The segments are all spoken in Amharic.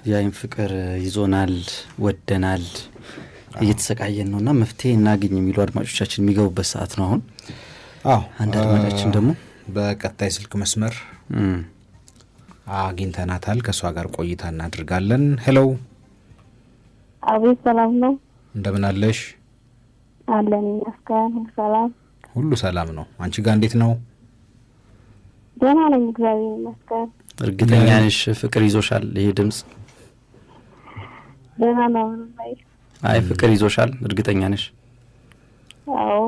ያይን ፍቅር ይዞናል ወደናል እየተሰቃየን ነውና መፍትሄ እናገኝ የሚሉ አድማጮቻችን የሚገቡበት ሰዓት ነው አሁን። አንድ አድማጫችን ደግሞ በቀጣይ ስልክ መስመር አግኝተናታል። ከሷ ጋር ቆይታ እናደርጋለን። ሄሎ አቤት፣ ሰላም ነው? እንደምን አለሽ? አለን ይመስገን፣ ሰላም ሁሉ ሰላም ነው። አንቺ ጋር እንዴት ነው? ደህና ነኝ እግዚአብሔር ይመስገን። እርግጠኛ ነሽ ፍቅር ይዞሻል? ይሄ ድምጽ ደህና ነው? አይ ፍቅር ይዞሻል እርግጠኛ ነሽ? አዎ።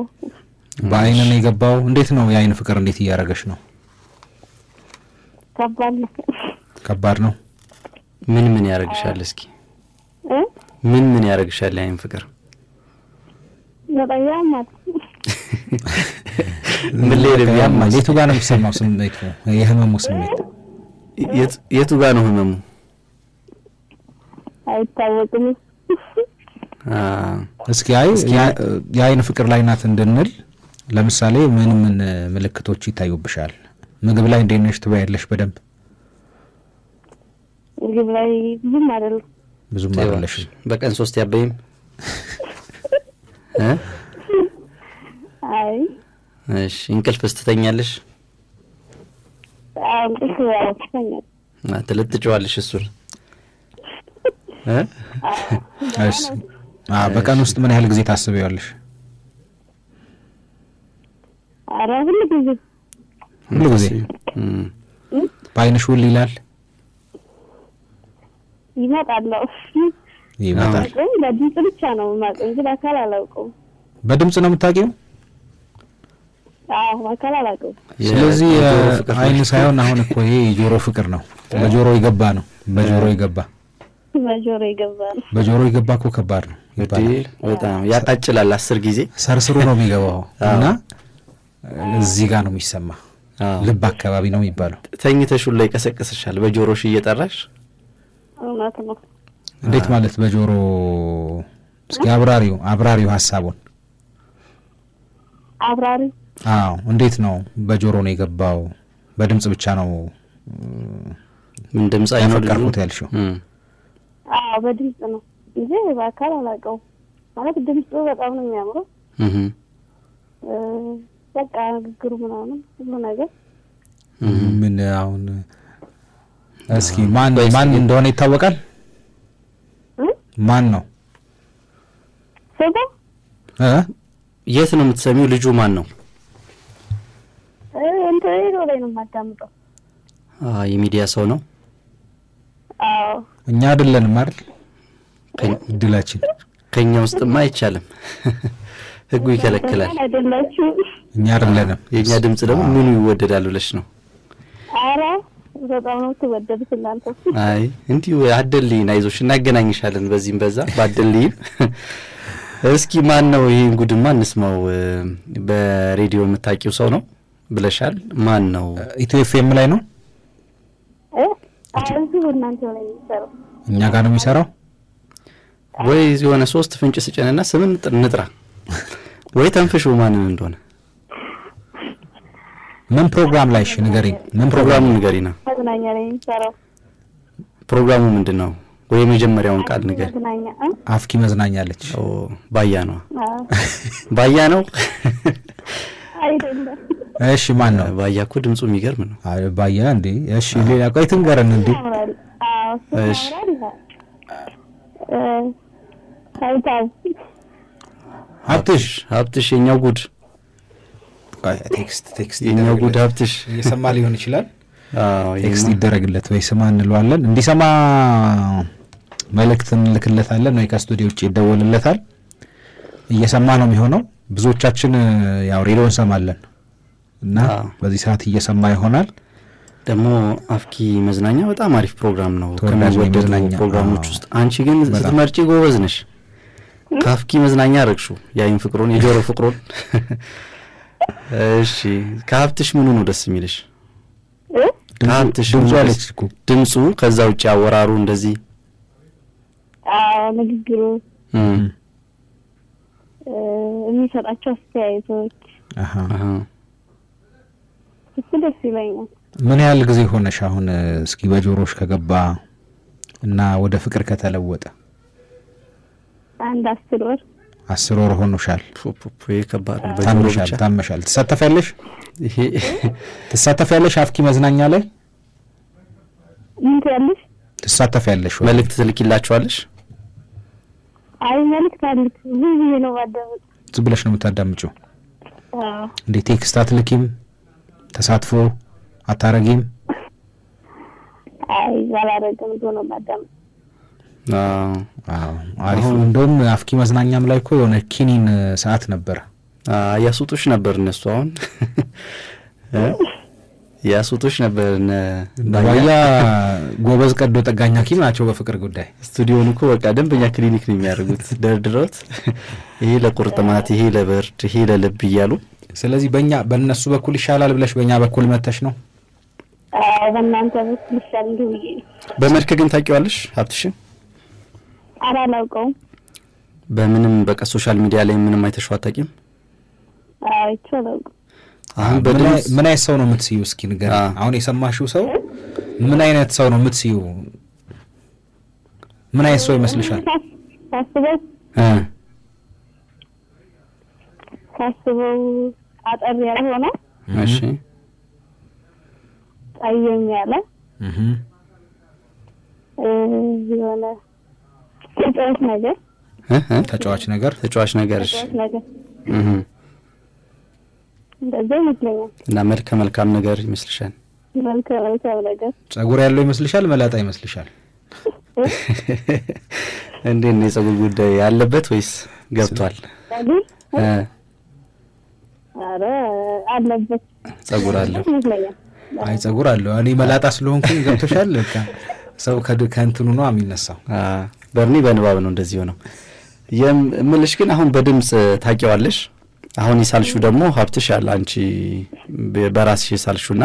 በአይን ነው የገባው? እንዴት ነው የአይን ፍቅር እንዴት እያደረገሽ ነው? ከባድ ነው። ምን ያደርግሻል? እስኪ ምን ያደርግሻል የአይን ፍቅር? ያማል። ምን ያማል? የቱ ጋር ነው የሚሰማው ስሜቱ? የህመሙ ስሜት የቱ ጋር ነው ህመሙ? አይታወቅም። እስኪ የአይን ፍቅር ላይ ናት እንድንል ለምሳሌ ምን ምልክቶች ይታዩብሻል? ምግብ ላይ እንዴት ነሽ? ትበያለሽ በደንብ? ምግብ ላይ ብዙም አይደለሽ? በቀን 3 ያበይም? አይ እሺ። እንቅልፍስ ትተኛለሽ? እንቅልፍ ያስተኛል። ትልጥጪዋለሽ እሱን? እሺ። በቀን ውስጥ ምን ያህል ጊዜ ታስቢያለሽ? አረ ሁሉ ጊዜ በአይንሽ ውል ይላል? ይመጣል። በድምጽ ብቻ ነው የማውቀው እንጂ በአካል አላውቀውም። በድምጽ ነው የምታውቂው? አዎ በአካል አላውቀውም። ስለዚህ አይን ሳይሆን አሁን እኮ ይሄ የጆሮ ፍቅር ነው። በጆሮ ይገባ ነው። በጆሮ ይገባ ነው። በጆሮ ይገባ እኮ ከባድ ነው ይባላል። በጣም ያጣጭላል። 10 ጊዜ ሰርስሮ ነው የሚገባው እና እዚህ ጋር ነው የሚሰማ። ልብ አካባቢ ነው የሚባለው። ተኝተሽ ላይ ቀሰቀስሻል በጆሮሽ እየጠራሽ? እውነት ነው። እንዴት ማለት በጆሮ? እስኪ አብራሪው ሐሳቡን አብራሪ። እንዴት ነው በጆሮ ነው የገባው? በድምጽ ብቻ ነው ምን ድምጽ አይፈቀርኩት ያልሽው? በድምጽ ነው እንጂ በአካል አላውቀውም። ማለት ድምጹ በጣም ነው የሚያምረው። በቃ ንግግሩ ምናምን ሁሉ ነገር ምን አሁን እስኪ ማን እንደሆነ ይታወቃል? ማን ነው? የት ነው የምትሰሚው? ልጁ ማን ነው? ሬዲዮ ላይ ነው የማዳምጠው። የሚዲያ ሰው ነው? እኛ አይደለንም አይደል? እድላችን ከኛ ውስጥማ አይቻልም። ህጉ ይከለክላል። እኛ አይደለንም። የኛ ድምጽ ደግሞ ምኑ ይወደዳል ብለሽ ነው? አረ በጣም ነው ተወደድኩ እናንተ። አይ እንዲሁ አደልኝ፣ አይዞሽ እናገናኝሻለን በዚህም በዛ ባደልኝ። እስኪ ማን ነው? ይሄን ጉድማ እንስማው። በሬዲዮ የምታውቂው ሰው ነው ብለሻል። ማን ነው? ኢትዮ ኤፍኤም ላይ ነው? እናንተ ላይ የሚሰራው? እኛ ጋር ነው የሚሰራው? ወይ የሆነ 3 ፍንጭ ስጨንና ስምን ንጥራ ወይ ተንፍሹ ማንን እንደሆነ። ምን ፕሮግራም ላይ? እሺ ንገሪኝ። ምን ፕሮግራሙ ንገሪና። መዝናኛ ላይ የሚሰራው። ፕሮግራሙ ምንድነው? ወይ የመጀመሪያውን ቃል ንገሪ። አፍኪ መዝናኛለች። ባያ ነው? ባያ ነው አይደለም? እሺ ማን ነው? ባያ እኮ ድምጹ የሚገርም ነው። ባያ እንዴ? እሺ ሌላ ቆይ ትንገረን እንዴ? እሺ ሀብትሽ የኛው ጉድ። ቴክስት የኛው ጉድ ሀብትሽ እየሰማ ሊሆን ይችላል። ቴክስት ይደረግለት ወይ ስማ እንለዋለን። እንዲሰማ መልእክት እንልክለታለን ወይ ከስቱዲዮ ውጪ ይደወልለታል። እየሰማ ነው የሚሆነው። ብዙዎቻችን ያው ሬዲዮ እንሰማለን እና በዚህ ሰዓት እየሰማ ይሆናል። ደግሞ አፍኪ መዝናኛ በጣም አሪፍ ፕሮግራም ነው ከሚወደዱ ፕሮግራሞች ውስጥ። አንቺ ግን ስትመርጪ ጎበዝ ነሽ። ካፍኪ መዝናኛ አረግሹ የአይን ፍቅሩን የጆሮ ፍቅሩን። እሺ ከሀብትሽ ምኑ ነው ደስ የሚልሽ? ከሀብትሽ ድምጹ፣ ከዛ ውጪ አወራሩ እንደዚህ ንግግሩ፣ የሚሰጣቸው አስተያየቶች እሱ ደስ ይለኛል። ምን ያህል ጊዜ ሆነሽ አሁን? እስኪ በጆሮሽ ከገባ እና ወደ ፍቅር ከተለወጠ 10 ወር 10 ወር ሆኖሻል። ይሄ ከባድ ነው። ታመሻል። ትሳተፊያለሽ አፍኪ መዝናኛ ላይ ምን ትያለሽ? ትሳተፊያለሽ ወይ? መልእክት ትልኪላችኋለሽ? አይ መልእክት አልክ ብዙ ነው ማዳመጥ። ዝም ብለሽ ነው የምታዳምጪው? አዎ። እንዴ ቴክስት አትልኪም? ተሳትፎ አታረጊም? አይ አላረግም ነው ማዳመጥ። አሪፍ። እንደውም አፍኪ መዝናኛም ላይ እኮ የሆነ ኪኒን ሰዓት ነበር። ያሱጡሽ ነበር እነሱ አሁን ያሱጡሽ ነበር። ባያ ጎበዝ ቀዶ ጠጋኝ ሐኪም ናቸው በፍቅር ጉዳይ። ስቱዲዮን እኮ በቃ ደንበኛ ክሊኒክ ነው የሚያደርጉት ደርድረውት፣ ይሄ ለቁርጥማት፣ ይሄ ለብርድ፣ ይሄ ለልብ እያሉ። ስለዚህ በእነሱ በኩል ይሻላል ብለሽ በእኛ በኩል መተሽ ነው? በእናንተ በኩል ይሻላል እንዴ? በመልክ ግን ታውቂዋለሽ ሀብትሽን? አላውቀውም። በምንም በቃ ሶሻል ሚዲያ ላይ ምንም አይተሽው አታውቂም? አይ ይቻላል። አሁን ምን አይነት ሰው ነው የምትስዩ? እስኪ ንገር። አሁን የሰማሽው ሰው ምን አይነት ሰው ነው የምትስዩ? ምን አይነት ሰው ይመስልሻል? ሳስበው አጠር ያለ ሆነ። እሺ ጠየም ያለ የሆነ ተጫዋች ነገር እንደዛ ይመስለኛል። እና መልካም ነገር ይመስልሻል? መልካም ነገር። ጸጉር ያለው ይመስልሻል? መላጣ ይመስልሻል? እንዴት ነው የጸጉር ጉዳይ ያለበት ወይስ ገብቷል? አረ አለበት። ጸጉር አለው። አይ ጸጉር አለው። እኔ መላጣ ስለሆንኩኝ ገብቶሻል። በቃ ሰው ከእንትኑ ነው የሚነሳው። በርኒ በንባብ ነው እንደዚህ ሆነው የምልሽ። ግን አሁን በድምጽ ታውቂዋለሽ? አሁን ይሳልሽው ደግሞ ሀብትሽ ያለ አንቺ በራስሽ ይሳልሹና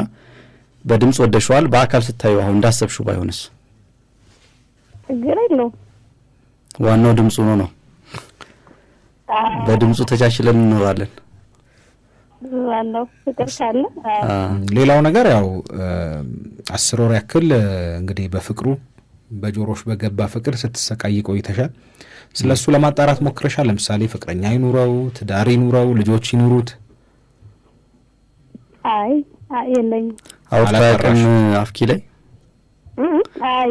በድምጽ ወደሽዋል። በአካል ስታዩ አሁን እንዳሰብሽው ባይሆንስ? ችግር የለውም። ዋናው ድምጹ ነው። በድምጹ ተቻችለን እንኖራለን። ዋናው ፍቅር ካለ። ሌላው ነገር ያው 10 ወር ያክል እንግዲህ በፍቅሩ በጆሮሽ በገባ ፍቅር ስትሰቃይ ቆይተሻል። ስለሱ ለማጣራት ሞክረሻል? ለምሳሌ ፍቅረኛ ይኑረው፣ ትዳር ይኑረው፣ ልጆች ይኑሩት? አይ የለኝም። አውጣቀም አፍኪ ላይ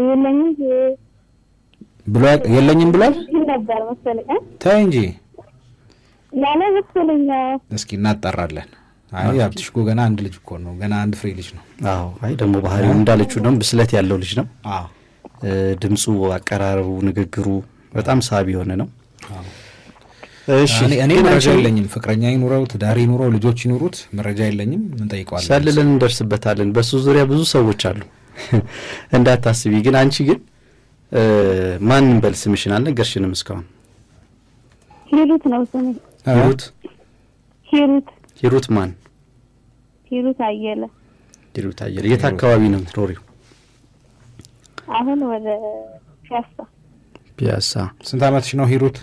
የለኝም የለኝም ብሏል ነበር መሰለኝ። ተይ እንጂ ያለ መሰለኝ። እስኪ እናጣራለን። አይ ሀብትሽ እኮ ገና አንድ ልጅ እኮ ነው፣ ገና አንድ ፍሬ ልጅ ነው። አዎ አይ ደግሞ ባህሪው እንዳለችው ደግሞ ብስለት ያለው ልጅ ነው። አዎ ድምጹ፣ አቀራረቡ፣ ንግግሩ በጣም ሳቢ የሆነ ነው። እሺ እኔ መረጃ የለኝም። ፍቅረኛ ይኑረው፣ ትዳር ይኑረው፣ ልጆች ይኑሩት መረጃ የለኝም። ምን ጠይቀዋለን? ሰልለን እንደርስበታለን። በሱ ዙሪያ ብዙ ሰዎች አሉ እንዳታስቢ። ግን አንቺ ግን ማንን በል ስምሽን አልነገርሽንም እስካሁን። ሂሩት ነው ስሜ። ሂሩት ማን? ሂሩት አየለ። የት አካባቢ ነው የምትኖሪው? አሁን ወደ ፒያሳ። ስንት አመትሽ ነው ሂሩት?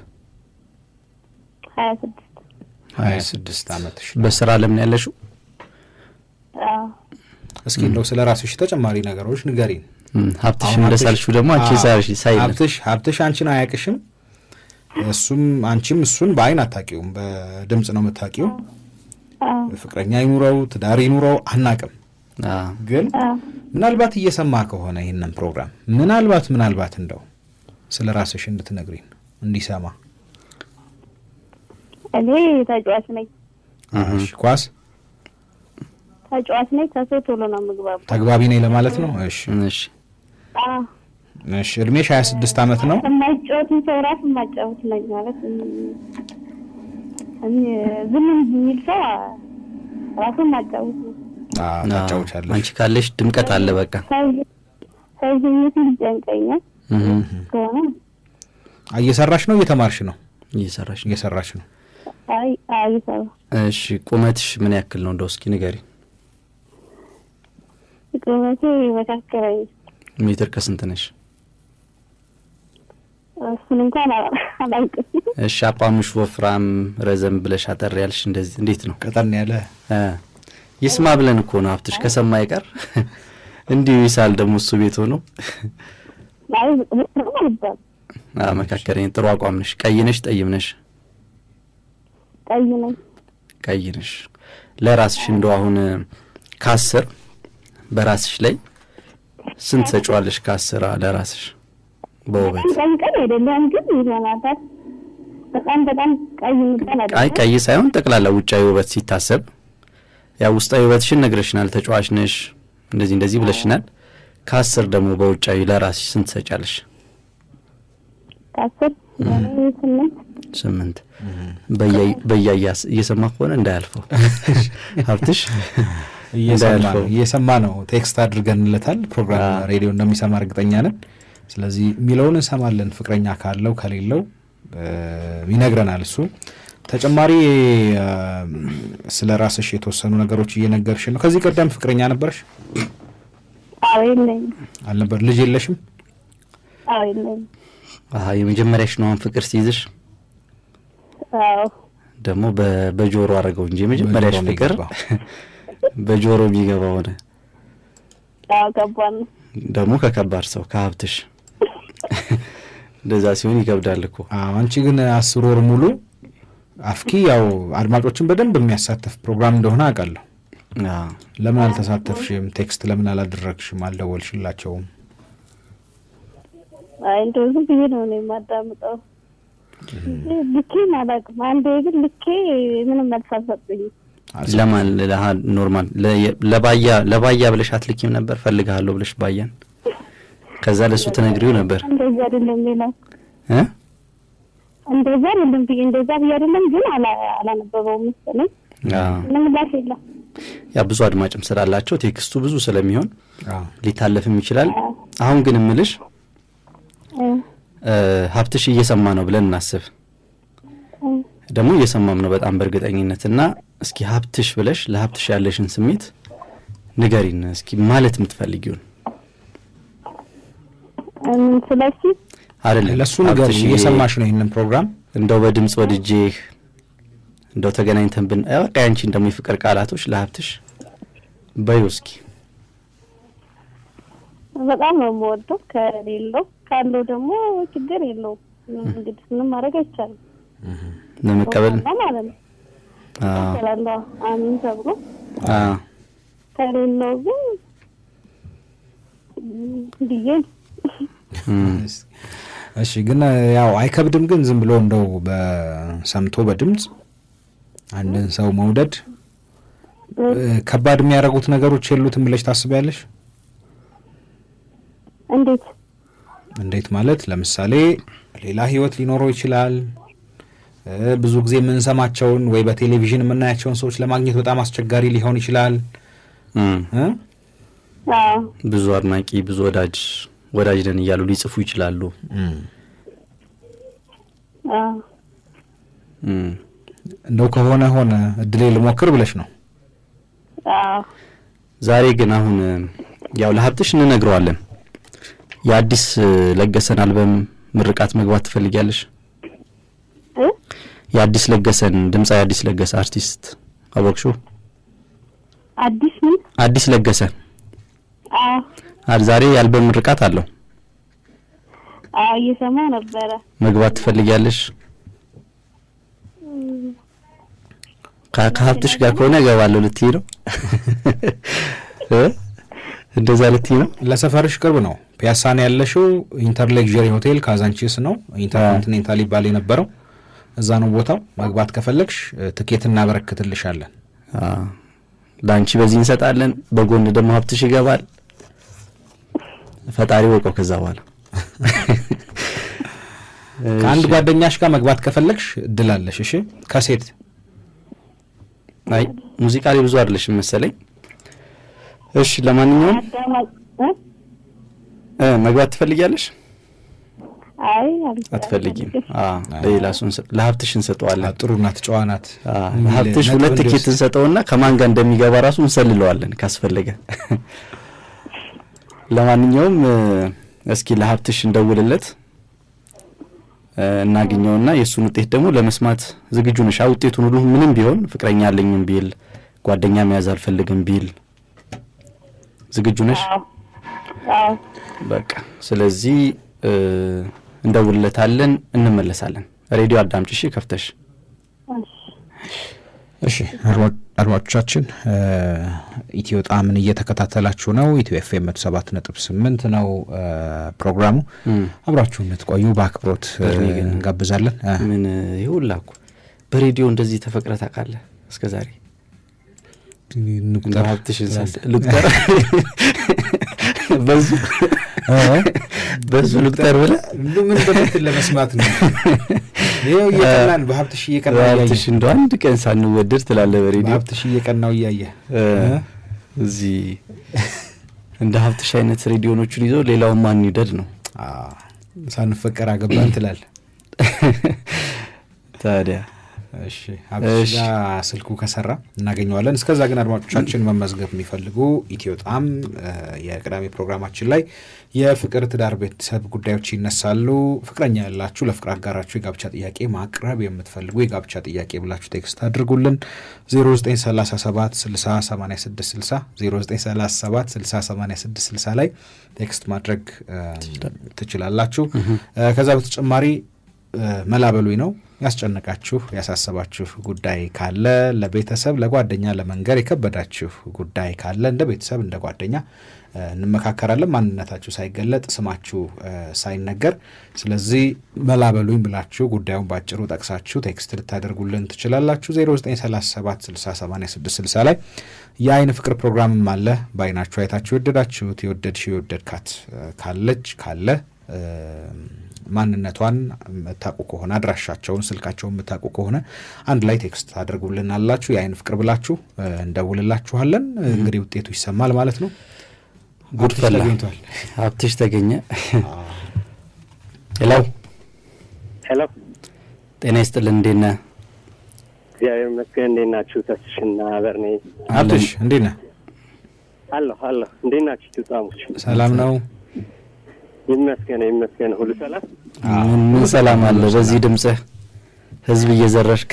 26 አመትሽ። በስራ ለምን ያለሽው? እስኪ እንደው ስለ ራስሽ ተጨማሪ ነገሮች ንገሪን። ሀብትሽ እንደሳልሽው ደግሞ አንቺ ሀብትሽ አንቺን አያውቅሽም። አንቺም እሱን በአይን አታውቂውም፣ በድምጽ ነው የምታውቂው። ፍቅረኛ ይኑረው ትዳር ይኑረው አናውቅም። ግን ምናልባት እየሰማ ከሆነ ይህንን ፕሮግራም ምናልባት እንደው ስለ ራስሽ እንድትነግሪን እንዲሰማ። እኔ ተጫዋች ነኝ። ኳስ ተጫዋች ነኝ። ከሰው ቶሎ ነው የምግባባው። ተግባቢ ነኝ ለማለት ነው። እሺ እድሜሽ 26 አመት ነው። የማይጫወት ሰው ራሱ የማይጫወት ነኝ ማለት ዝም የሚል ሰው ራሱ የማይጫወት ነው። ታጫውቻለሽ። አንቺ ካለሽ ድምቀት አለ። በቃ ሳይዘኝት ይጨንቀኛል። እየሰራሽ ነው? እየተማርሽ ነው? እየሰራሽ ነው። አይ እየሰራ። እሺ ቁመትሽ ምን ያክል ነው እንደው እስኪ ንገሪ። ቁመቴ መካከለኛ። ሜትር ከስንት ነሽ? እሱን እንኳን አላውቅም። እሺ አቋምሽ ወፍራም ረዘም ብለሽ አጠር ያልሽ እንደዚህ እንዴት ነው? ቀጠን ያለ ይስማ ብለን እኮ ነው ሀብትሽ ከሰማ ይቀር እንዲሁ ይሳል ደግሞ እሱ ቤት ሆኖ መካከለኛ ጥሩ አቋም ነሽ። ቀይ ነሽ ጠይም ነሽ? ቀይ ነሽ። ለራስሽ እንደው አሁን ከ10 በራስሽ ላይ ስንት ሰጪዋለሽ? ከ10 ለራስሽ በውበት? ቀይ አይደለም ግን ይሆናል። በጣም ቀይ ይባላል። አይ ቀይ ሳይሆን ጠቅላላ ውጫዊ ውበት ሲታሰብ ያው ውስጣዊ ውበትሽን ነግረሽናል። ተጫዋች ነሽ እንደዚህ ብለሽናል። ከ10 ደግሞ በውጫዊ ለራስሽ ስንት ሰጫለሽ? ከ10 8 በያያስ እየሰማ ከሆነ እንዳያልፈው ሀብትሽ እየሰማ ነው። ቴክስት አድርገንለታል። ፕሮግራም ሬዲዮ እንደሚሰማ እርግጠኛ ነን። ስለዚህ የሚለውን እንሰማለን። ፍቅረኛ ካለው ከሌለው ይነግረናል። እሱ ተጨማሪ ስለ ራስሽ የተወሰኑ ነገሮች እየነገርሽ ነው። ከዚህ ቀደም ፍቅረኛ ነበርሽ? አዎ የለኝም። አልነበር? ልጅ የለሽም? አዎ የለኝም። የመጀመሪያሽ ነው ፍቅር ሲይዝሽ? አዎ ደግሞ በጆሮ አረገው እንጂ የመጀመሪያሽ ፍቅር በጆሮ የሚገባው ሆነ። አዎ ከባድ ነው ደግሞ ከከባድ ሰው ከሀብትሽ እንደዛ ሲሆን ይከብዳል እኮ። አንቺ ግን 10 ወር ሙሉ አፍኪ ያው አድማጮችን በደንብ የሚያሳተፍ ፕሮግራም እንደሆነ አውቃለሁ። ለምን አልተሳተፍሽም? ቴክስት ለምን አላደረግሽም? አልደወልሽላቸውም? አይ እንደው ዝም ብዬ ነው የማዳምጠው። ልኬ አላውቅም። አንዴ ግን ልኬ ምንም መልስ አልሰጡኝም። ለማን ኖርማል ለባያ ብለሽ አትልኪም ነበር? ፈልግሃለሁ ብለሽ ባያን ከዛ ለሱ ተነግሪው ነበር? እንደዛ አይደለም ሌላ እንደዛ አይደለም አይደለም ግን አላነበበውም መሰለኝ። ምንም ላሽ የለም። ያ ብዙ አድማጭም ስላላቸው ቴክስቱ ብዙ ስለሚሆን ሊታለፍም ይችላል። አሁን ግን እምልሽ ሀብትሽ እየሰማ ነው ብለን እናስብ። ደግሞ እየሰማም ነው በጣም በእርግጠኝነትና እስኪ ሀብትሽ ብለሽ ለሀብትሽ ያለሽን ስሜት ንገሪን እስኪ። ማለት የምትፈልጊውን ስለዚህ አይደለም ለሱ ነገር እየሰማሽ ነው ይሄንን ፕሮግራም እንደው በድምጽ ወድጄህ እንደው ተገናኝተን በቃ ያንቺን ደግሞ የፍቅር ቃላቶች ለሀብትሽ በይው እስኪ። በጣም ነው የምወደው። ካለው ደግሞ ችግር የለውም። እንግዲህ ምንም ማድረግ አይቻልም። ለመቀበል ማለት ነው። አዎ አሚን ተብሎ ከሌለው ግን ዲጄ እሺ። ግን ያው አይከብድም። ግን ዝም ብሎ እንደው በሰምቶ በድምጽ አንድን ሰው መውደድ ከባድ የሚያደርጉት ነገሮች የሉትም ብለሽ ታስቢያለሽ? እንዴት ማለት? ለምሳሌ ሌላ ህይወት ሊኖረው ይችላል። ብዙ ጊዜ የምንሰማቸውን ወይ በቴሌቪዥን የምናያቸውን ሰዎች ለማግኘት በጣም አስቸጋሪ ሊሆን ይችላል። ብዙ አድናቂ ብዙ ወዳጅ ነን እያሉ ሊጽፉ ይችላሉ። እንደው ከሆነ እድሌ ልሞክር ብለሽ ነው? ዛሬ ግን አሁን ያው ለሀብትሽ እንነግረዋለን። የአዲስ ለገሰን አልበም ምርቃት መግባት ትፈልጊያለሽ? የአዲስ ለገሰን ድምጻዊ አዲስ ለገሰ አርቲስት አወቅሽው? አዲስ ለገሰ ዛሬ የአልበም ምርቃት አለው። እየሰማ ነበረ። መግባት ትፈልጊያለሽ? ከሀብትሽ ጋር ከሆነ እገባለሁ ልትይ ነው? እንደዛ ልትይ ነው? ለሰፈርሽ ቅርብ ነው። ፒያሳ ነው ያለሽው። ኢንተርሌክዠሪ ሆቴል ካዛንቺስ ነው ኢንተርኮንቲኔንታል ይባል የነበረው እዛ ነው ቦታው። መግባት ከፈለግሽ ትኬት እናበረክትልሻለን። ላንቺ በዚህ እንሰጣለን። በጎን ደግሞ ሀብትሽ ይገባል። ፈጣሪ ወቀው ከዛ በኋላ ከአንድ ጓደኛሽ ጋር መግባት ከፈለግሽ እድል አለሽ። እሺ ከሴት አይ ሙዚቃ ላይ ብዙ አይደለሽም መሰለኝ። እሺ ለማንኛውም መግባት ትፈልጊያለሽ? አይ አትፈልጊም? ሌላ ሱን ለሀብትሽ እንሰጠዋለን። ጥሩናት ጨዋናት ሀብትሽ ሁለት ትኬት እንሰጠውና ከማን ጋር እንደሚገባ ራሱ እንሰልለዋለን ካስፈለገ። ለማንኛውም እስኪ ለሀብትሽ እንደውልለት እናገኘውና የሱን ውጤት ደግሞ ለመስማት ዝግጁ ነሽ? ውጤቱን ሁሉ ምንም ቢሆን ፍቅረኛ አለኝም ቢል ጓደኛ መያዝ አልፈልግም ቢል ዝግጁ ነሽ? በቃ ስለዚህ እንደውልለታለን እንመለሳለን። ሬዲዮ አዳምጪ እሺ ከፍተሽ። እሺ አድማጮቻችን ኢትዮ ጣዕምን እየተከታተላችሁ ነው። ኢትዮ ኤፍኤም 7.8 ነው ፕሮግራሙ። አብራችሁ እንድትቆዩ በአክብሮት እንጋብዛለን። ምን ይውላኩ በሬዲዮ እንደዚህ ተፈቅረህ ታውቃለህ እስከዛሬ? ንቁጠር ሀብትሽን ልቁጠር በዙ ልቁጠር ብለህ ምን በትክክል ለመስማት ነው? ይኸው እየቀናን በሀብትሽ እየቀናው በሀብትሽ እንደው አንድ ቀን ሳንወደድ ትላለህ በሬዲዮ። በሀብትሽ እየቀናው እያየህ እዚህ እንደ ሀብትሽ አይነት ሬዲዮኖቹን ይዞ ሌላውን ማን ይውደድ ነው? ሳንፈቀር አገባን ትላለህ ታዲያ። እሺ ሀብትሽ ጋር ስልኩ ከሰራ እናገኘዋለን። እስከዛ ግን አድማጮቻችን መመዝገብ የሚፈልጉ ኢትዮ ጣዕም የቅዳሜ ፕሮግራማችን ላይ የፍቅር ትዳር ቤተሰብ ጉዳዮች ይነሳሉ። ፍቅረኛ ያላችሁ ለፍቅር አጋራችሁ የጋብቻ ጥያቄ ማቅረብ የምትፈልጉ የጋብቻ ጥያቄ ብላችሁ ቴክስት አድርጉልን 0937 60 86 60 0937 60 86 60 ላይ ቴክስት ማድረግ ትችላላችሁ። ከዛ በተጨማሪ መላበሉኝ ነው ያስጨነቃችሁ ያሳሰባችሁ ጉዳይ ካለ ለቤተሰብ ለጓደኛ ለመንገር የከበዳችሁ ጉዳይ ካለ እንደ ቤተሰብ እንደ ጓደኛ እንመካከራለን። ማንነታችሁ ሳይገለጥ ስማችሁ ሳይነገር። ስለዚህ መላበሉኝ ብላችሁ ጉዳዩን ባጭሩ ጠቅሳችሁ ቴክስት ልታደርጉልን ትችላላችሁ 0937 60 86 60 ላይ። የአይን ፍቅር ፕሮግራምም አለ። በአይናችሁ አይታችሁ የወደዳችሁት የወደድሽው የወደድካት ካለ ማንነቷን የምታውቁ ከሆነ አድራሻቸውን ስልካቸውን የምታውቁ ከሆነ አንድ ላይ ቴክስት አድርጉልን አላችሁ። የአይን ፍቅር ብላችሁ እንደውልላችኋለን። እንግዲህ ውጤቱ ይሰማል ማለት ነው። ጉድፈላ ሀብትሽ ተገኘ። ሄሎ ጤና ይስጥልን። እንዴት ነህ? እግዚአብሔር ይመስገን። እንዴት ናችሁ? ተስሽና በርኔ ሀብትሽ እንዴት ነህ? አለሁ እንዴት ናችሁ? ትጣሙች ሰላም ነው? ይመስገን ሁሉ ሰላም። ምን ሰላም አለ? በዚህ ድምጽህ ህዝብ እየዘረሽክ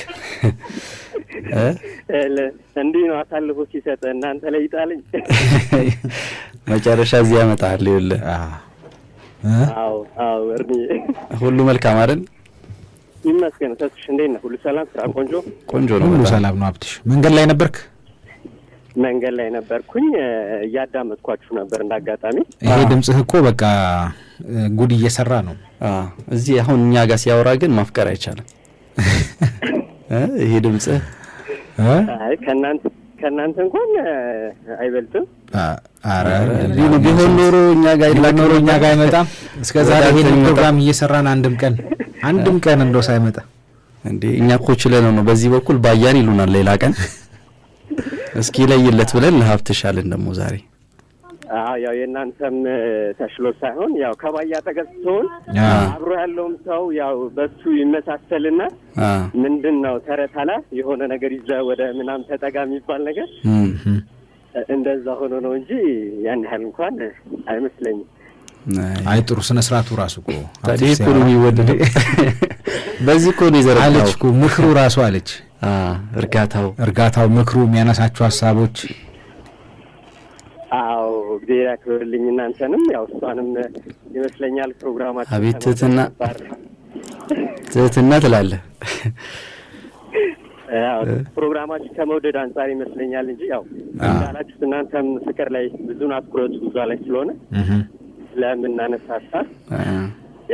እንዲህ ነው አሳልፎ ሲሰጥ እናንተ ላይ ይጣልኝ መጨረሻ እዚህ ያመጣል። ይኸውልህ አዎ እርኒ ሁሉ መልካም አይደል? ይመስገን። ተስሽ እንዴት ነህ? ሁሉ ሰላም? ስራ ቆንጆ ነው። ሁሉ ሰላም ነው። ሀብትሽ መንገድ ላይ ነበርክ? መንገድ ላይ ነበርኩኝ። እያዳመጥኳችሁ ነበር እንዳጋጣሚ። ይሄ ድምጽህ እኮ በቃ ጉድ እየሰራ ነው። እዚህ አሁን እኛ ጋር ሲያወራ ግን ማፍቀር አይቻልም። ይሄ ድምጽህ አይ ከናንተ እንኳን አይበልጥም። አረ ቢሆን ኖሮ እኛ ጋር አይመጣም። እስከዛሬ ይሄን ፕሮግራም እየሰራን አንድም ቀን እንደው ሳይመጣ እንዴ እኛ እኮ ችለን ነው። በዚህ በኩል ባያን ይሉናል ሌላ ቀን እስኪ ለይለት ብለን ለሀብትሻልን ደግሞ ዛሬ ያው የእናንተም ተሽሎ ሳይሆን ያው ከባያ ተገዝቶን አብሮ ያለውም ሰው ያው በሱ ይመሳሰልና ምንድነው ተረታላ የሆነ ነገር ይዘ ወደ ምናም ተጠጋ የሚባል ነገር እንደዛ ሆኖ ነው እንጂ ያን ያህል እንኳን አይመስለኝም። አይ ጥሩ ስነ ስርዓቱ ራሱ እኮ ታዲያ እኮ ነው የሚወደደው። በዚህ እኮ ነው ይዘራው አለች እኮ ምክሩ ራሱ አለች። እርጋታው ምክሩ የሚያነሳቸው ሀሳቦች እግዚአብሔር ያክብርልኝ። እናንተንም ያው እሷንም ይመስለኛል ፕሮግራማችን አቤት ትህትና ትላለህ። ያው ፕሮግራማችን ከመውደድ አንጻር ይመስለኛል እንጂ ያው እንዳላችሁ እናንተም ፍቅር ላይ ብዙን አትኩረቱ እዛ ላይ ስለሆነ ለምናነሳሳ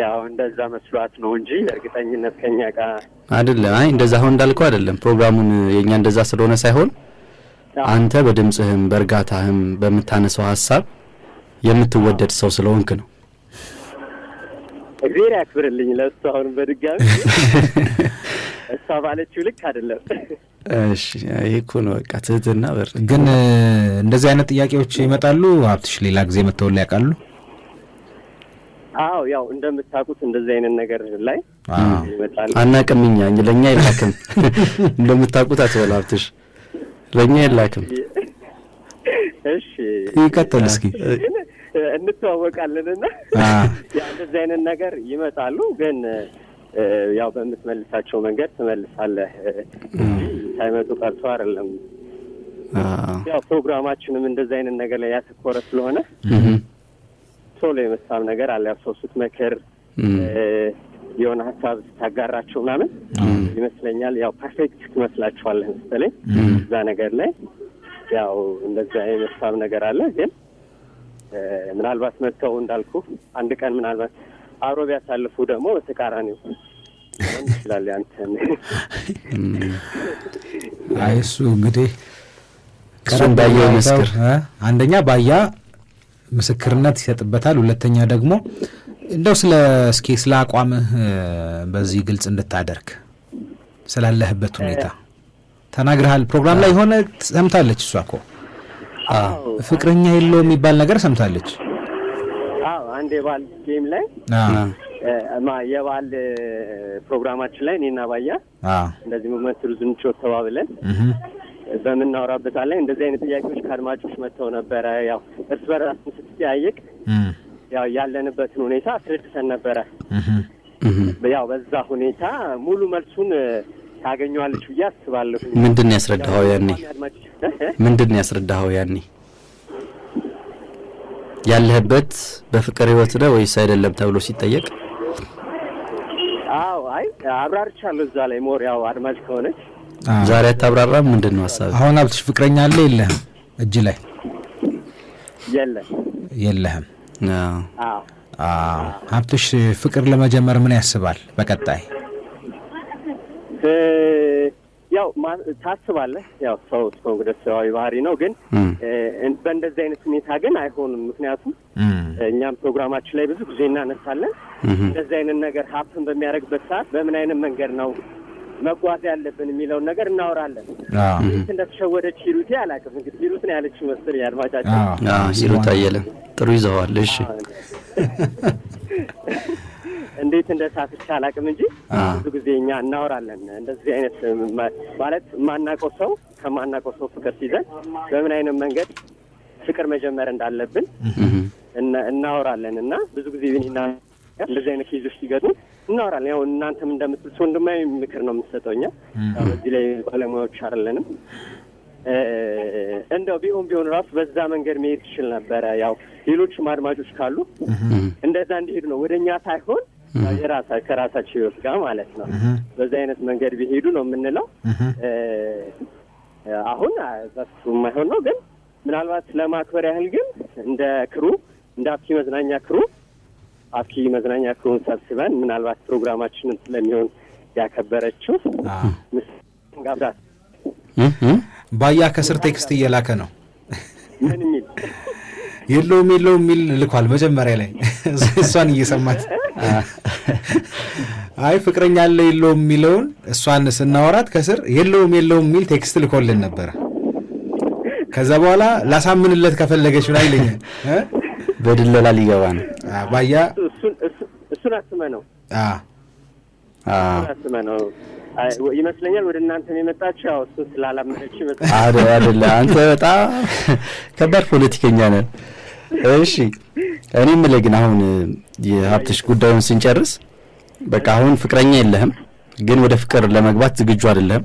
ያው እንደዛ መስሏት ነው እንጂ እርግጠኝነት ከኛ ጋር አይደለም። አይ እንደዛ አሁን እንዳልከው አይደለም። ፕሮግራሙን የኛ እንደዛ ስለሆነ ሳይሆን አንተ በድምጽህም በእርጋታህም በመታነሳው ሐሳብ የምትወደድ ሰው ስለሆንክ ነው። እግዚአብሔር ያክብርልኝ። ለእሱ አሁን በድጋሚ እሷ ባለችው ልክ አይደለም። እሺ ይሄ እኮ ነው በቃ ትህትና በር። ግን እንደዚህ አይነት ጥያቄዎች ይመጣሉ ሀብትሽ ሌላ ጊዜ መተውል ያውቃሉ? ያው እንደምታውቁት እንደዚህ አይነት ነገር ላይ ይመጣል። አናቅምኛ ለኛ ይላክም እንደምታውቁት አትበል ሀብትሽ ለኛ ይላክም። እሺ ይቀጥል እስኪ እንተዋወቃለንና ያው እንደዚህ አይነት ነገር ይመጣሉ። ግን ያው በምትመልሳቸው መንገድ ትመልሳለህ። ሳይመጡ ቀርቶ አይደለም። ያው ፕሮግራማችንም እንደዚህ አይነት ነገር ላይ ያተኮረ ስለሆነ ቶሎ የመሳብ ነገር አለ። ያው ሰው ስትመክር የሆነ ሀሳብ ታጋራቸው ምናምን ይመስለኛል። ያው ፐርፌክት ትመስላችኋለህ መሰለኝ እዛ ነገር ላይ ያው እንደዛ የመሳብ ነገር አለ። ግን ምናልባት መጥተው እንዳልኩ አንድ ቀን ምናልባት አብሮ ቢያሳልፉ ደግሞ በተቃራኒው ይችላል ያንተን እሱ እንግዲህ እሱን ባየው ምስክር አንደኛ ባያ ምስክርነት ይሰጥበታል። ሁለተኛ ደግሞ እንደው ስለ አቋምህ በዚህ ግልጽ እንድታደርግ ስላለህበት ሁኔታ ተናግረሃል። ፕሮግራም ላይ ሆነ ሰምታለች እሷ እኮ ፍቅረኛ የለው የሚባል ነገር ሰምታለች። አንድ የባል ጌም ላይ የባል ፕሮግራማችን ላይ እኔና ባያ እንደዚህ ሙቭመንት ሩዝን ጮት ተባብለን በምናወራበት ላይ እንደዚህ አይነት ጥያቄዎች ከአድማጮች መጥተው ነበረ። ያው እርስ በራስ ስትጠያየቅ ያው ያለንበትን ሁኔታ አስረድተን ነበረ። ያው በዛ ሁኔታ ሙሉ መልሱን ታገኘዋለች ብዬ አስባለሁ። ምንድን ያስረዳኸው ያኔ? ምንድን ያስረዳኸው ያኔ? ያለህበት በፍቅር ህይወት ነው ወይስ አይደለም ተብሎ ሲጠየቅ? አይ አብራርቻለሁ እዛ ላይ ሞር ያው አድማጭ ከሆነች ዛሬ አታብራራም? ምንድን ነው ሀሳብ? አሁን ሀብትሽ ፍቅረኛ አለ የለህም? እጅ ላይ የለህም? ሀብትሽ ፍቅር ለመጀመር ምን ያስባል በቀጣይ? ያው ታስባለህ። ያው ሰው እንግዲህ ሰዋዊ ባህሪ ነው። ግን በእንደዚህ አይነት ሁኔታ ግን አይሆንም። ምክንያቱም እኛም ፕሮግራማችን ላይ ብዙ ጊዜ እናነሳለን። እንደዚህ አይነት ነገር ሀፕን በሚያደርግበት ሰዓት በምን አይነት መንገድ ነው መጓዝ ያለብን የሚለውን ነገር እናወራለን። እንደተሸወደች ሂሩቴ አላውቅም። እንግዲህ ሂሩት ነው ያለችው መሰለኝ አድማጫችን። ሂሩት አየለ ጥሩ ይዘዋል። እሺ እንዴት እንደሳትች አላውቅም እንጂ ብዙ ጊዜ እኛ እናወራለን። እንደዚህ አይነት ማለት ማናውቀው ሰው ከማናውቀው ሰው ፍቅር ሲይዘን በምን አይነት መንገድ ፍቅር መጀመር እንዳለብን እናወራለን እና ብዙ ጊዜ እንደዚህ አይነት ኬዞች ሲገጥሙ እናወራለን። ያው እናንተም እንደምትሉት ወንድማዊ ምክር ነው የምትሰጠው። እኛ በዚህ ላይ ባለሙያዎች አይደለንም። እንደው ቢሆን ራሱ በዛ መንገድ መሄድ ይችል ነበረ። ያው ሌሎችም አድማጮች ካሉ እንደዛ እንዲሄዱ ነው ወደኛ ሳይሆን ከራሳቸው ህይወት ጋር ማለት ነው። በዛ አይነት መንገድ ቢሄዱ ነው የምንለው። አሁን በሱ የማይሆን ነው። ግን ምናልባት ለማክበር ያህል ግን እንደ አፍኪ መዝናኛ ክሩን ሰብስበን ምናልባት ፕሮግራማችንን ስለሚሆን ያከበረችው ጋብዛት ባያ ከስር ቴክስት እየላከ ነው። ምን የሚል የለውም የሚል ልኳል መጀመሪያ ላይ እሷን እየሰማት አይ ፍቅረኛ አለ የለውም የሚለውን እሷን ስናወራት ከስር የለውም የሚል ቴክስት ልኮልን ነበረ። ከዛ በኋላ ላሳምንለት ከፈለገች ምን አይለኛል በድለላ ሊገባ ነው ባያ እሱን አስመነው ይመስለኛል ወደ እናንተም የመጣችው ያው እሱን ስላላመነች ይመስላል። አይደለ አንተ በጣም ከባድ ፖለቲከኛ ነህ። እሺ እኔ የምልህ ግን አሁን የሀብትሽ ጉዳዩን ስንጨርስ በቃ አሁን ፍቅረኛ የለህም፣ ግን ወደ ፍቅር ለመግባት ዝግጁ አይደለህም።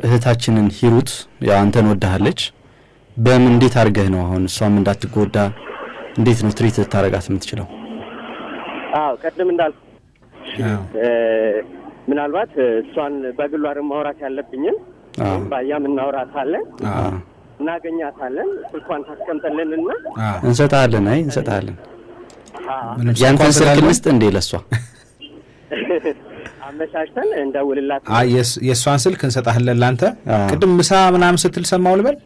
እህታችንን ሂሩት ያው አንተን ወዳሃለች። እንዴት አድርገህ ነው አሁን እሷም እንዳትጎዳ እንዴት ነው ትሪት ልታረጋት የምትችለው? ቀደም እንዳልኩ ምናልባት እሷን በግሏ ማውራት ያለብኝን ባያም እናወራታለን፣ እናገኛታለን። ስልኳን ታስቀምጠልንና እንሰጣለን። ያንተን ስልክ ልስጥ እንዴ ለሷ አመቻችተን እንደውልላት። የእሷን ስልክ እንሰጣለን ላንተ። ቅድም ምሳ ምናምን ስትል ሰማው ልበል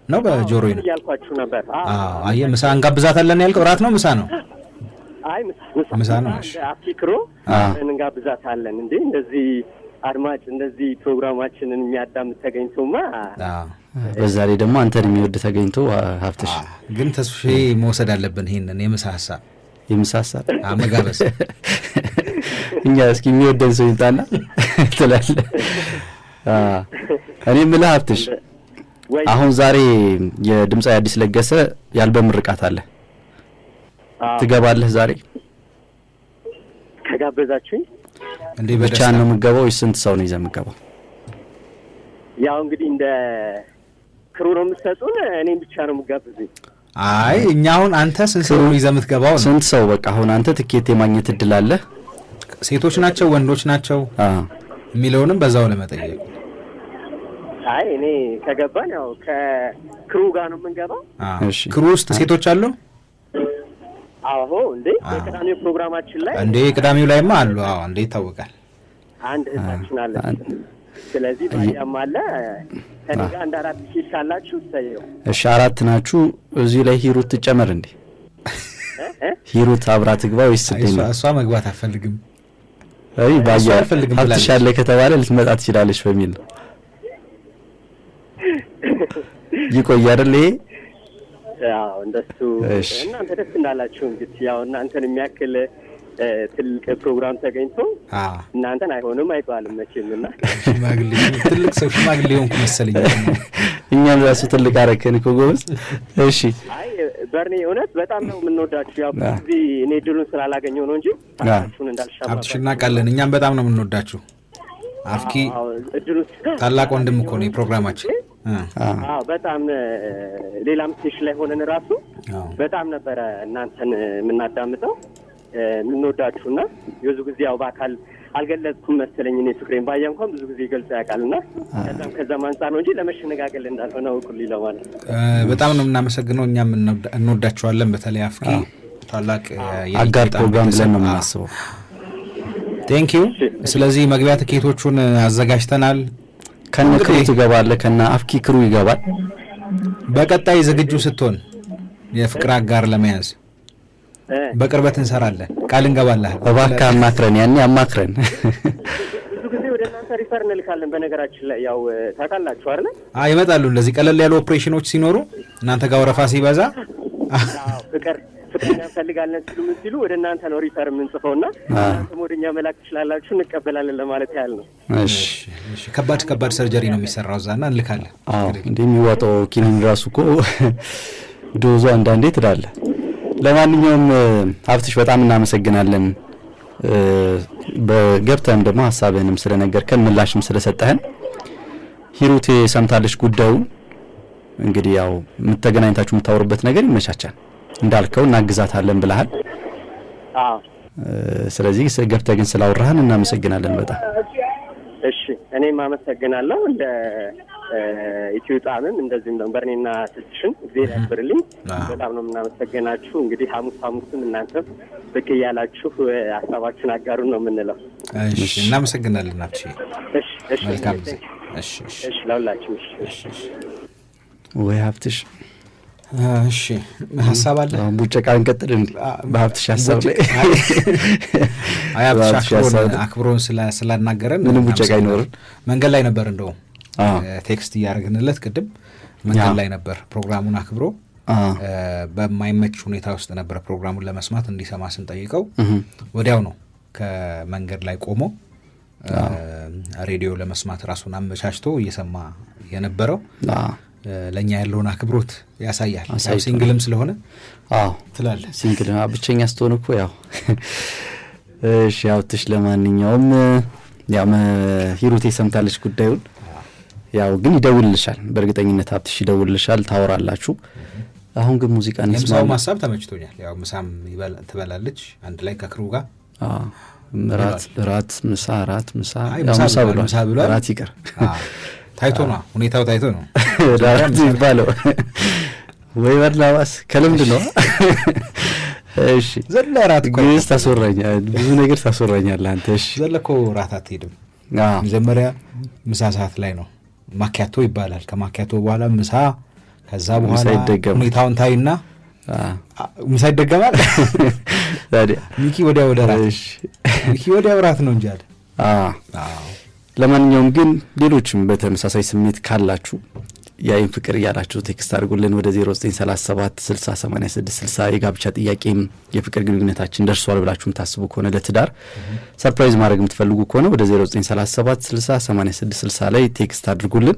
ነው በጆሮዬ ነው ያልኳችሁ ነበር። አየህ ምሳ እንጋብዛታለን ያልከው እራት ነው ምሳ ነው? አይ ምሳ ነው። እሺ አፍክሮ እንጋብዛታለን እንዴ እንደዚህ አድማጭ እንደዚህ ፕሮግራማችንን የሚያዳምጥ ተገኝቶማ በዛ ላይ ደግሞ አንተን የሚወድ ተገኝቶ ሀብትሽ ግን ተስፋዬ መውሰድ አለብን ይሄንን የምሳ ሐሳብ መጋበዝ። እኛ እስኪ የሚወደን ሰው ይምጣና ትላለህ። እኔ የምልህ ሀብትሽ አሁን ዛሬ የድምጻዊ አዲስ ለገሰ የአልበም ምርቃት አለ። ትገባለህ ዛሬ? ከጋበዛችሁኝ እንዴ ብቻ ነው የምገባው ወይስ ስንት ሰው ነው ይዘህ የምገባው? ያው እንግዲህ እንደ ክሩ ነው የምትሰጡን። እኔም ብቻ ነው የምጋብዙኝ። አይ እኛ አሁን አንተ ስንት ሰው ይዘህ የምትገባው ነው? ስንት ሰው በቃ አሁን አንተ ትኬት የማግኘት እድል አለ? ሴቶች ናቸው ወንዶች ናቸው የሚለውንም በዛው ለመጠየቅ። አይ እኔ ከገባን ያው ከክሩ ጋር ነው የምንገባው። እሺ ክሩ ውስጥ ሴቶች አሉ? አዎ እንዴ የቅዳሜው ፕሮግራማችን ላይ እንዴ ቅዳሜው ላይማ አሉ። አዎ እንዴ ይታወቃል። አንድ እህታችን አለች። ስለዚህ ባያም አለ ከኔ ጋር አንድ 4 ሺህ ካላችሁ ሰየው። እሺ 4 ናችሁ። እዚህ ላይ ሂሩት ትጨመር እንዴ? ሂሩት አብራ ትግባ ወይስ እንዴ? እሷ መግባት አትፈልግም። አይ ባያ አትሻለ ከተባለ ልትመጣ ትችላለች በሚል ነው። ይቆይ አይደል ይሄ? ያው እንደሱ እናንተ ደስ እንዳላችሁ እንግዲህ ያው እናንተን የሚያክል ትልቅ ፕሮግራም ተገኝቶ እናንተን አይሆንም አይባልም መቼምና ሽማግሌ ትልቅ ሰው ሽማግሌ ሆንኩ መሰለኝ። እኛም ራሱ ትልቅ አረከን እኮ ጎበዝ። እሺ አይ በርኔ እውነት በጣም ነው የምንወዳችሁ። ያው እዚህ እኔ ድሉን ስላላገኘው ነው እንጂ ታላችሁን እንዳልሻማ አብትሽና ቃለን እኛም በጣም ነው የምንወዳችሁ። አፍኪ ታላቅ ወንድም እኮ ነው የፕሮግራማችን። በጣም ሌላም ስቴሽን ላይ ሆነን ራሱ በጣም ነበረ እናንተን የምናዳምጠው የምንወዳችሁና ብዙ ጊዜ ያው በአካል አልገለጽኩም መሰለኝ እኔ ፍቅሬን ባያ እንኳን ብዙ ጊዜ ገልጾ ያውቃልና ከዛም አንጻር ነው እንጂ ለመሸነጋገል እንዳልሆነ አውቁልኝ ለማለት በጣም ነው የምናመሰግነው። እኛም እንወዳችኋለን። በተለይ አፍኪ ታላቅ አጋር ፕሮግራም ብለን ነው የምናስበው። ቴንክ ዩ። ስለዚህ መግቢያ ትኬቶቹን አዘጋጅተናል። ከነ ክሩ ትገባለህ፣ ከነ አፍኪ ክሩ ይገባል። በቀጣይ ዝግጁ ስትሆን የፍቅር አጋር ለመያዝ በቅርበት እንሰራለን፣ ቃል እንገባለን። እባክህ አማክረን፣ ያኔ አማክረን። ብዙ ጊዜ ወደ እናንተ ሪፈር እንልካለን። በነገራችን ላይ ያው ታውቃላችሁ አይደል? ይመጣሉ እንደዚህ ቀለል ያሉ ኦፕሬሽኖች ሲኖሩ እናንተ ጋር ወረፋ ሲበዛ ፍቅር እንፈልጋለን ሲሉ ምን ሲሉ ወደ እናንተ ነው ሪፈር የምንጽፈውና እናንተም ወደኛ መላክ ትችላላችሁ፣ እንቀበላለን ለማለት ያህል ነው። እሺ ከባድ ሰርጀሪ ነው የሚሰራው እዛና እንልካለን። እንደሚወጣው ኪኒን ራሱ እኮ ዶዞ አንዳንዴ ትዳለ። ለማንኛውም ሀብትሽ በጣም እናመሰግናለን። በገብተም ደግሞ ሐሳብህንም ስለነገርከን ምላሽም ስለሰጠህን። ሂሩቴ ሰምታለች ጉዳዩን። እንግዲህ ያው ተገናኝታችሁ የምታወሩበት ነገር ይመቻቻል እንዳልከው እናግዛታለን ብለሃል። ስለዚህ ገብተህ ግን ስላወራህን እናመሰግናለን በጣም። እሺ እኔም አመሰግናለሁ። እንደ ኢትዮ ጣምም እንደዚህም ደግሞ በርኔና ትሽን ዜና ያብርልኝ በጣም ነው የምናመሰግናችሁ። እንግዲህ ሐሙስም እናንተም ብቅ እያላችሁ ሐሳባችሁን አጋሩን ነው የምንለው። እሺ እናመሰግናለን ናችሁ። እሺ መልካም። እሺ ለሁላችሁ። እሺ ወይ ሀብትሽ እሺ ሐሳብ አለ። ቡጨቃ እንቀጥል እንዴ? በሀብትሽ ሐሳብ ላይ አክብሮን ስላናገረን ምንም ቡጨቃ አይኖርም። መንገድ ላይ ነበር እንደው ቴክስት እያደረግንለት ቅድም መንገድ ላይ ነበር። ፕሮግራሙን አክብሮ በማይመች ሁኔታ ውስጥ ነበር ፕሮግራሙን ለመስማት እንዲሰማ ስንጠይቀው ወዲያው ነው ከመንገድ ላይ ቆሞ ሬዲዮ ለመስማት ራሱን አመቻችቶ እየሰማ የነበረው። ለኛ ያለውን አክብሮት ያሳያል። ሲንግልም ስለሆነ ትላለህ። ሲንግል ብቸኛ ስትሆን እኮ ያው እሺ ሀብትሽ ለማንኛውም ያው ሂሩቴ ሰምታለች ጉዳዩን። ያው ግን ይደውልልሻል፣ በእርግጠኝነት ሀብትሽ ይደውልልሻል፣ ታወራላችሁ። አሁን ግን ሙዚቃ እንስማ። የምሳው ሐሳብ ተመችቶኛል። ያው ምሳም ትበላለች አንድ ላይ ከክሩ ጋር ራት ምሳ ብሏል። ራት ይቀር ታይቶ ነው ሁኔታው ታይቶ ነው ዳራት ይባለው ወይ በርላባስ ከልምድ ነው። እሺ ዘለራት ግስ ታስወራኛለህ፣ ብዙ ነገር ታስወራኛለህ አንተ። እሺ ዘለኮ ራት አትሄድም። መጀመሪያ ምሳ ሰዓት ላይ ነው ማኪያቶ ይባላል። ከማኪያቶ በኋላ ምሳ፣ ከዛ በኋላ ሁኔታውን ታይና ምሳ ይደገማል። ታዲያ ሚኪ ወዲያ ወደ ራት። እሺ ሚኪ ወዲያ ራት ነው እንጂ አይደል? ለማንኛውም ግን ሌሎችም በተመሳሳይ ስሜት ካላችሁ ያይን ፍቅር እያላችሁ ቴክስት አድርጉልን ወደ 0937 60 86 60። የጋብቻ ጥያቄም የፍቅር ግንኙነታችን ደርሷል ብላችሁ የምታስቡ ከሆነ ለትዳር ሰርፕራይዝ ማድረግ የምትፈልጉ ከሆነ ወደ 0937 60 86 60 ላይ ቴክስት አድርጉልን።